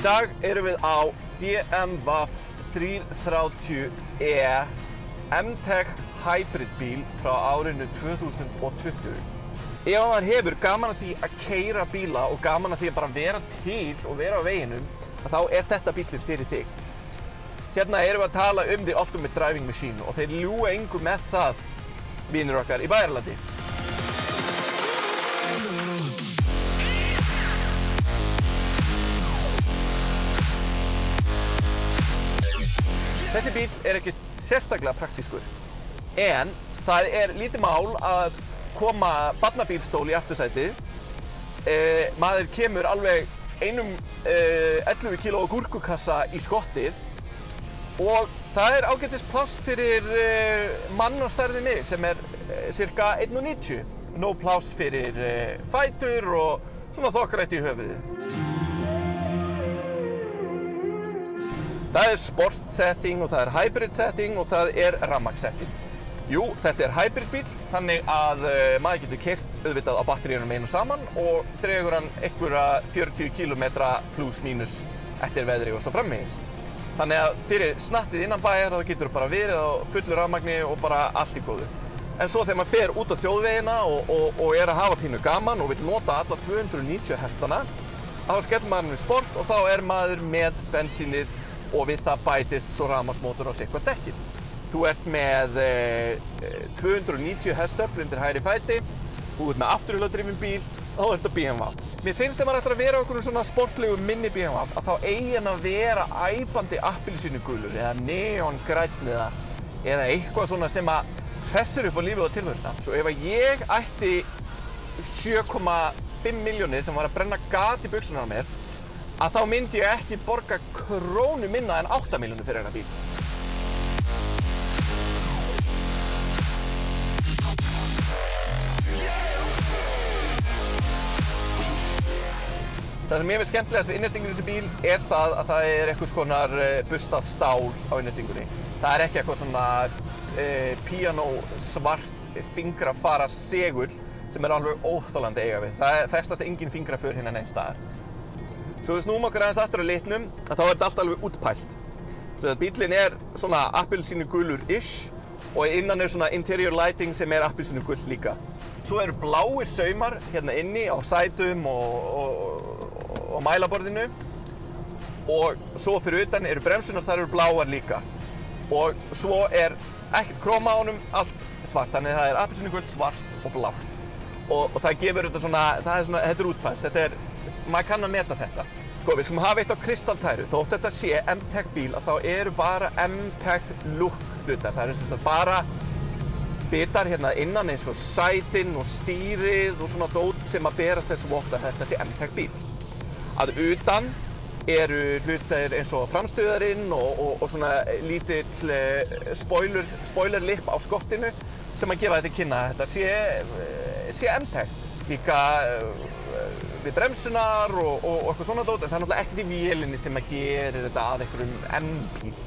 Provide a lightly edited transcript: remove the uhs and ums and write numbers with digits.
dag erum við á BMW 330e M-Tech Hybrid bíl frá árinu 2020. Ef maður hefur gaman að því að keyra bíla og gaman að því að bara vera til og vera á veginum, þá er þetta bíllinn fyrir þig. Hérna erum við að tala um the ultimate driving machine og þeir ljúga engu með það, vinir okkar í Bæjaralandi. Þessi bíl er ekki sérstaklega praktískur, en það er lítið mál að koma barnabílstól í aftursætið. Maður kemur alveg 11 kg gúrkukassa í skottið og það er ágætis pláss fyrir mann á stærð við mig sem er cirka 1,90. Nóg pláss fyrir fætur og svona þokkarætt í höfuðið. Það er sport setting og það er hybrid setting og það er rafmagns setting. Jú, þetta er hybrid bíl, þannig að maður getur keyrt auðvitað á batteríunum einu saman og dregur hann einhverja 40 km plus mínus eftir veðri og svo framvegis. Þannig að fyrir snattið innan bæjar þá getur bara verið á fullu rafmagni og bara allt í góðu. En svo þegar maður fer út á þjóðvegina og er að hafa pínu gaman og vill nota alla 290 hestana, þá skellir maður í sport og þá er maður með bensínið og við það bætist svo rafmagnsmótor á sitthvort dekkið. Þú ert með 290 hestöfl undir hægri fæti, þú ert með afturhjóladrifinn bíl og þá ertu á BMW. Mér finnst ef maður ætlar að vera okkur svona sportlegu minni BMW að þá eigi hann að vera æpandi appelsínugulur eða neongrænn eða eitthvað svona sem að hressir upp á lífið og tilveruna. Svo ef að ég ætti 7,5 milljónir sem var að brenna gat í buxurnar á mér, að þá myndi ég ekki borga krónu minna en 8 milljónir fyrir þennan bíl. Það sem ég finnst skemmtilegast við innréttingunni í þessu bíl er það að það er einhvers konar bustað stál á innréttingunni. Það er ekki eitthvað svona píanó svart fingrafara segul sem er alveg óþolandi að eiga við. Það festast engin fingraför hérna neins staðar. Svo við snúum okkur aðeins aftur á litnum, þá er þetta allt alveg útpælt. Svo að bíllinn er svona appelsínugulur-ish og innan er svona interior lighting sem er appelsínugull líka. Svo eru bláir saumar hérna inni á sætum og mælaborðinu og svo fyrir utan eru bremsunar, þar eru bláar líka. Og svo er ekkert króma á honum, allt svart, þannig það er appelsínugull, svart og blátt. Og það gefur þetta svona, þetta er útpælt, maður kann að meta þetta. Sko, við skulum hafa eitt á kristaltæru, þótt þetta sé M-Tech bíl, að þá eru bara M-Tech look hlutar. Það eru sem sagt bara bitar hérna innan eins og sætin og stýrið og svona dót sem að berast þess vott að þetta sé M-Tech bíl. Að utan eru hlutir eins og framstöðarinn og svona lítill spoiler lip á skottinu sem að gefa þetta í kynna að þetta sé M-Tech. Líka við bremsunar og eitthvað svona dót, en það er náttúrulega ekkert í vélinni sem að gerir þetta að einhverjum M-bíl.